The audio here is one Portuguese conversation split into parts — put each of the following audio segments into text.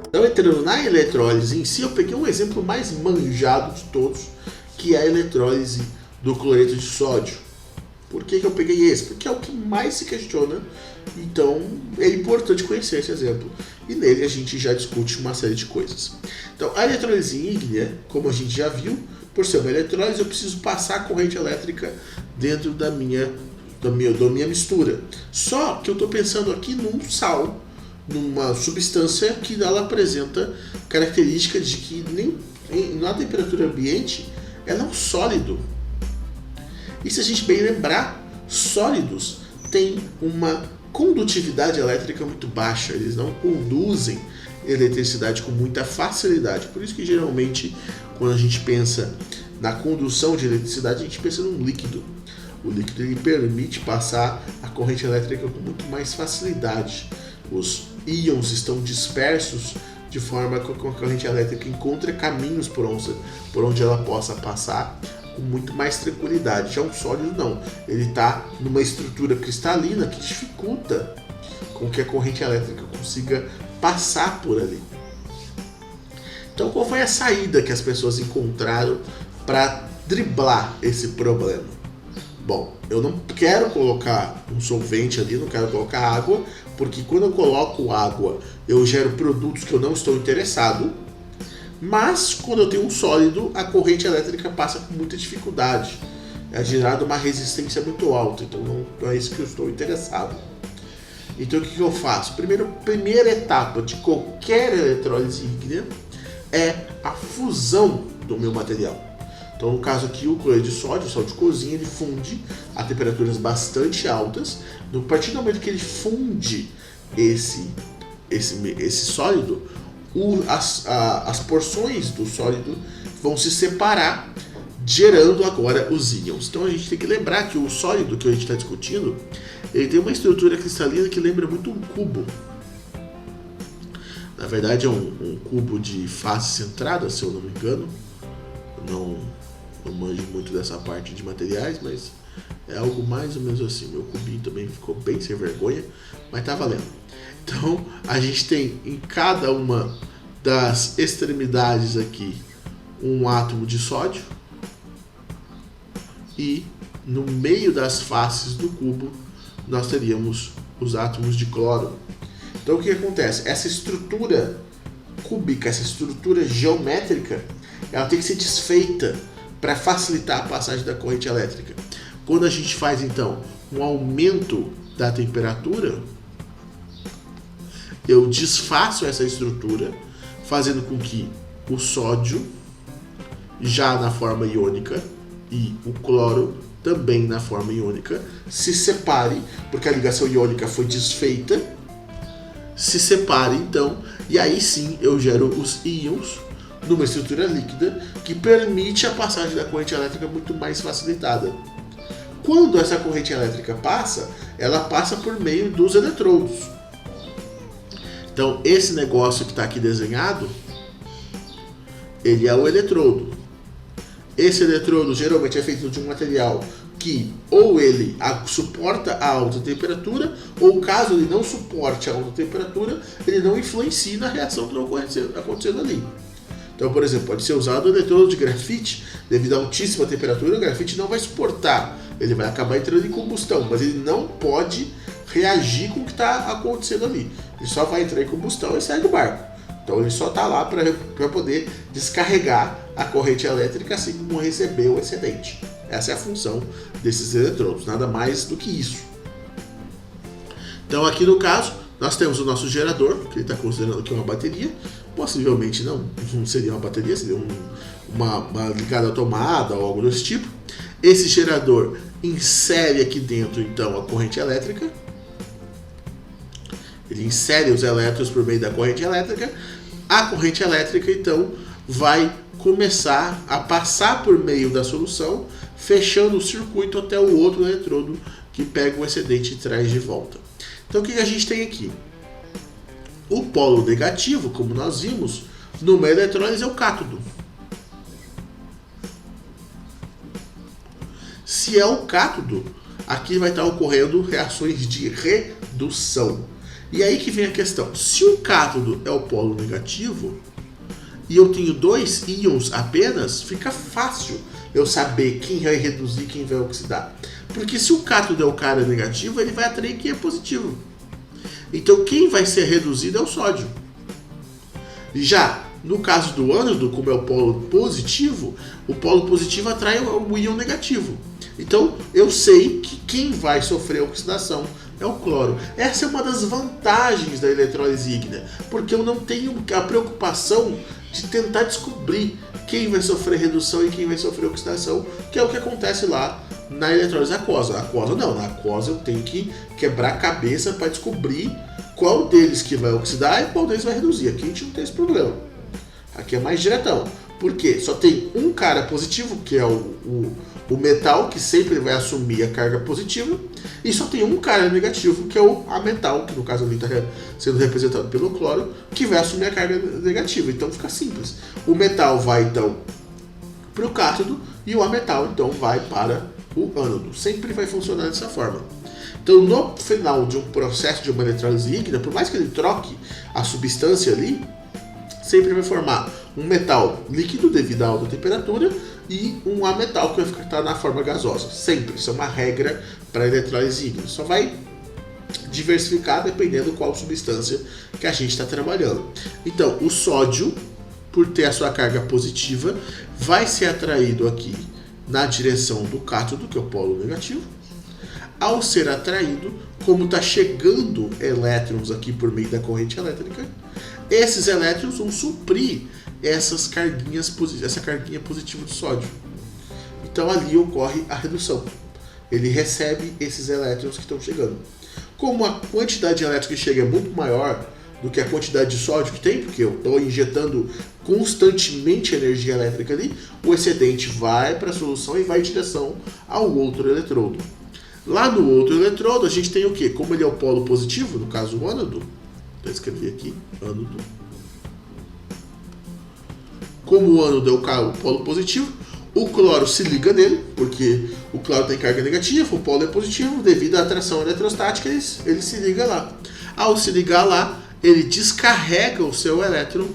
Então, entrando na eletrólise em si, eu peguei um exemplo mais manjado de todos, que é a eletrólise do cloreto de sódio. Por que eu peguei esse? Porque é o que mais se questiona, então é importante conhecer esse exemplo. E nele a gente já discute uma série de coisas. Então, a eletrólise ígnea, como a gente já viu, por ser uma eletrólise, eu preciso passar a corrente elétrica dentro da minha mistura. Só que eu estou pensando aqui num sal, numa substância que ela apresenta características de que na temperatura ambiente ela é um sólido. E se a gente bem lembrar, sólidos têm uma condutividade elétrica muito baixa, eles não conduzem eletricidade com muita facilidade. Por isso que geralmente quando a gente pensa na condução de eletricidade, a gente pensa num líquido. O líquido ele permite passar a corrente elétrica com muito mais facilidade. Os íons estão dispersos de forma que a corrente elétrica encontre caminhos por onde ela possa passar com muito mais tranquilidade. Já um sólido não, ele está numa estrutura cristalina que dificulta com que a corrente elétrica consiga passar por ali. Então, qual foi a saída que as pessoas encontraram para driblar esse problema? Bom, eu não quero colocar um solvente ali, não quero colocar água, porque quando eu coloco água, eu gero produtos que eu não estou interessado. Mas quando eu tenho um sólido, a corrente elétrica passa com muita dificuldade. É gerada uma resistência muito alta, então não é isso que eu estou interessado. Então o que eu faço? Primeira etapa de qualquer eletrólise ígnea é a fusão do meu material. Então no caso aqui o cloreto de sódio, o sal de cozinha, ele funde a temperaturas bastante altas. A partir do momento que ele funde esse sólido, as porções do sólido vão se separar, gerando agora os íons. Então a gente tem que lembrar que o sólido que a gente está discutindo, ele tem uma estrutura cristalina que lembra muito um cubo. Na verdade é um cubo de face centrada, se eu não me engano. Eu não manjo muito dessa parte de materiais, mas é algo mais ou menos assim. Meu cubinho também ficou bem sem vergonha, mas tá valendo. Então, a gente tem em cada uma das extremidades aqui um átomo de sódio e no meio das faces do cubo nós teríamos os átomos de cloro. Então, o que acontece? Essa estrutura cúbica, essa estrutura geométrica, ela tem que ser desfeita para facilitar a passagem da corrente elétrica. Quando a gente faz, então, um aumento da temperatura, eu desfaço essa estrutura, fazendo com que o sódio, já na forma iônica, e o cloro, também na forma iônica, se separe, porque a ligação iônica foi desfeita, se separe então, e aí sim eu gero os íons numa estrutura líquida que permite a passagem da corrente elétrica muito mais facilitada. Quando essa corrente elétrica passa, ela passa por meio dos eletrodos. Então, esse negócio que está aqui desenhado, ele é o eletrodo. Esse eletrodo geralmente é feito de um material que ou ele suporta a alta temperatura, ou caso ele não suporte a alta temperatura, ele não influencia na reação que está acontecendo ali. Então, por exemplo, pode ser usado o eletrodo de grafite, devido a altíssima temperatura, o grafite não vai suportar, ele vai acabar entrando em combustão, mas ele não pode reagir com o que está acontecendo ali. Ele só vai entrar em combustão e sai do barco. Então ele só está lá para poder descarregar a corrente elétrica, assim como receber o excedente. Essa é a função desses eletrodos, nada mais do que isso. Então aqui no caso, nós temos o nosso gerador, que ele está considerando aqui uma bateria. Possivelmente não seria uma bateria, seria uma ligada à tomada ou algo desse tipo. Esse gerador insere aqui dentro então a corrente elétrica. Ele insere os elétrons por meio da corrente elétrica. A corrente elétrica então vai começar a passar por meio da solução, fechando o circuito até o outro eletrodo que pega o excedente e traz de volta. Então o que a gente tem aqui? O polo negativo, como nós vimos, numa eletrólise é o cátodo. Se é o cátodo, aqui vai estar ocorrendo reações de redução. E aí que vem a questão. Se o cátodo é o polo negativo e eu tenho 2 íons apenas, fica fácil eu saber quem vai reduzir e quem vai oxidar. Porque se o cátodo é o cara negativo, ele vai atrair quem é positivo. Então quem vai ser reduzido é o sódio. Já no caso do ânodo, como é o polo positivo atrai o íon negativo. Então eu sei que quem vai sofrer oxidação é o cloro. Essa é uma das vantagens da eletrólise ígnea, porque eu não tenho a preocupação de tentar descobrir quem vai sofrer redução e quem vai sofrer oxidação, que é o que acontece lá na eletrólise aquosa. Na aquosa não, na aquosa eu tenho que quebrar a cabeça para descobrir qual deles que vai oxidar e qual deles vai reduzir. Aqui a gente não tem esse problema. Aqui é mais diretão. Por quê? Só tem um cara positivo, que é o metal, que sempre vai assumir a carga positiva, e só tem um cara negativo, que é o ametal, que no caso ali está sendo representado pelo cloro, que vai assumir a carga negativa. Então fica simples. O metal vai então para o cátodo e o ametal então vai para o ânodo. Sempre vai funcionar dessa forma. Então no final de um processo de uma eletrólise ígnea, por mais que ele troque a substância ali, sempre vai formar um metal líquido devido à alta temperatura e um ametal que vai ficar na forma gasosa. Sempre. Isso é uma regra para a eletrólise ígnea. Só vai diversificar dependendo qual substância que a gente está trabalhando. Então, o sódio, por ter a sua carga positiva, vai ser atraído aqui na direção do cátodo, que é o polo negativo. Ao ser atraído, como está chegando elétrons aqui por meio da corrente elétrica, esses elétrons vão suprir essa carguinha positiva do sódio. Então ali ocorre a redução. Ele recebe esses elétrons que estão chegando. Como a quantidade de elétrons que chega é muito maior do que a quantidade de sódio que tem, porque eu estou injetando constantemente energia elétrica ali, o excedente vai para a solução e vai em direção ao outro eletrodo. Lá no outro eletrodo a gente tem o quê? Como ele é o polo positivo, no caso o ânodo, vou escrever aqui, ânodo. Como o ânodo é o polo positivo, o cloro se liga nele, porque o cloro tem carga negativa, o polo é positivo, devido à atração eletrostática, ele se liga lá. Ao se ligar lá, ele descarrega o seu elétron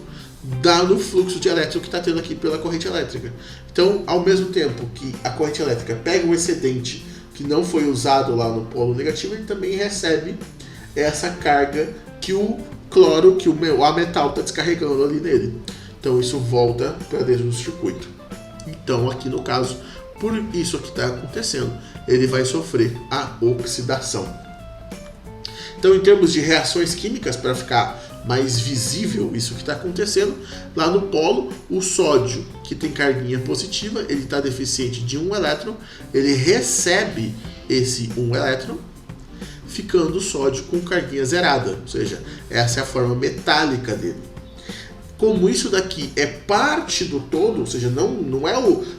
no fluxo de elétron que está tendo aqui pela corrente elétrica. Então, ao mesmo tempo que a corrente elétrica pega um excedente que não foi usado lá no polo negativo, ele também recebe essa carga que o cloro, que o ametal está descarregando ali nele. Então isso volta para dentro do circuito. Então aqui no caso, por isso que está acontecendo, ele vai sofrer a oxidação. Então em termos de reações químicas, para ficar mais visível isso que está acontecendo, lá no polo, o sódio, que tem carguinha positiva, ele está deficiente de um elétron, ele recebe esse um elétron, ficando o sódio com carguinha zerada, ou seja, essa é a forma metálica dele. Como isso daqui é parte do todo, ou seja, não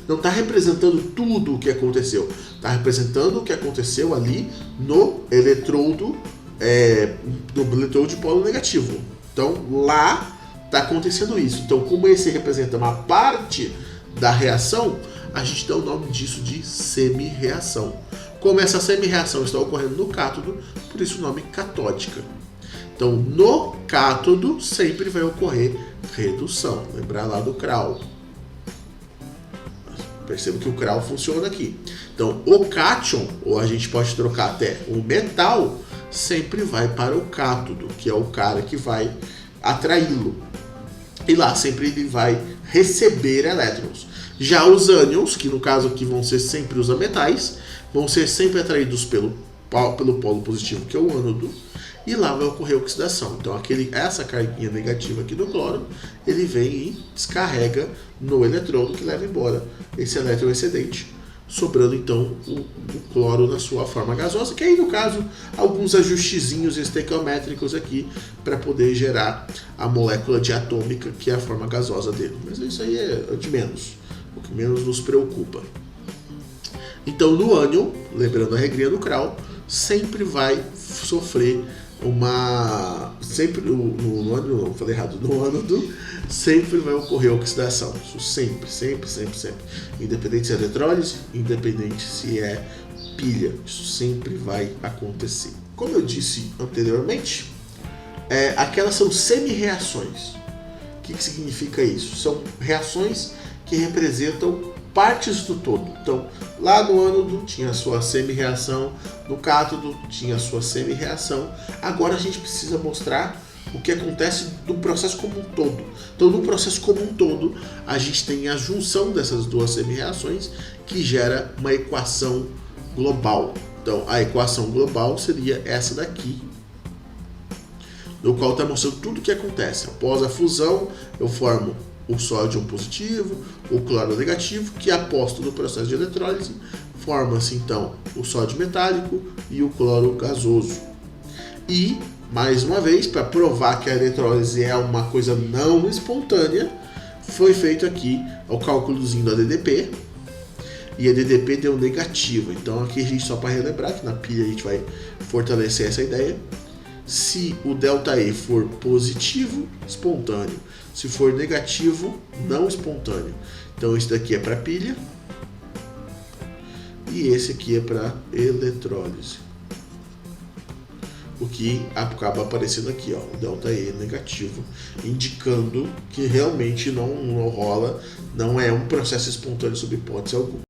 está representando tudo o que aconteceu, está representando o que aconteceu ali no eletrodo, de polo negativo. Então lá está acontecendo isso. Então, como esse representa uma parte da reação, a gente dá o nome disso de semi-reação. Como essa semi-reação está ocorrendo no cátodo, por isso o nome catódica. Então, no cátodo sempre vai ocorrer redução. Lembrar lá do CRAL. Perceba que o CRAL funciona aqui. Então, o cátion, ou a gente pode trocar até o metal, sempre vai para o cátodo, que é o cara que vai atraí-lo. E lá sempre ele vai receber elétrons. Já os ânions, que no caso aqui vão ser sempre os ametais, vão ser sempre atraídos pelo polo positivo, que é o ânodo, e lá vai ocorrer oxidação. Então essa carguinha negativa aqui do cloro, ele vem e descarrega no eletrodo que leva embora esse elétron excedente, sobrando então o cloro na sua forma gasosa, que aí no caso alguns ajustezinhos estequiométricos aqui para poder gerar a molécula diatômica, que é a forma gasosa dele. Mas isso aí é de menos, o que menos nos preocupa. Então no ânion, lembrando a regrinha do CRAL, sempre vai sofrer no ânodo sempre vai ocorrer oxidação. Isso sempre. Independente se é eletrólise, independente se é pilha, isso sempre vai acontecer. Como eu disse anteriormente, Aquelas são semi-reações. O que significa isso? São reações que representam partes do todo. Então, lá no ânodo tinha a sua semi-reação, no cátodo tinha a sua semi-reação. Agora a gente precisa mostrar o que acontece do processo como um todo. Então, no processo como um todo, a gente tem a junção dessas duas semi-reações que gera uma equação global. Então, a equação global seria essa daqui, no qual está mostrando tudo o que acontece. Após a fusão, eu formo o sódio positivo, o cloro negativo, que após todo o processo de eletrólise, forma-se então o sódio metálico e o cloro gasoso. E, mais uma vez, para provar que a eletrólise é uma coisa não espontânea, foi feito aqui o cálculozinho da DDP, e a DDP deu negativo. Então aqui a gente, só para relembrar, que na pilha a gente vai fortalecer essa ideia. Se o ΔE for positivo, espontâneo. Se for negativo, não espontâneo. Então esse daqui é para pilha e esse aqui é para eletrólise. O que acaba aparecendo aqui, ó, o ΔE negativo, indicando que realmente não rola, não é um processo espontâneo sob hipótese alguma.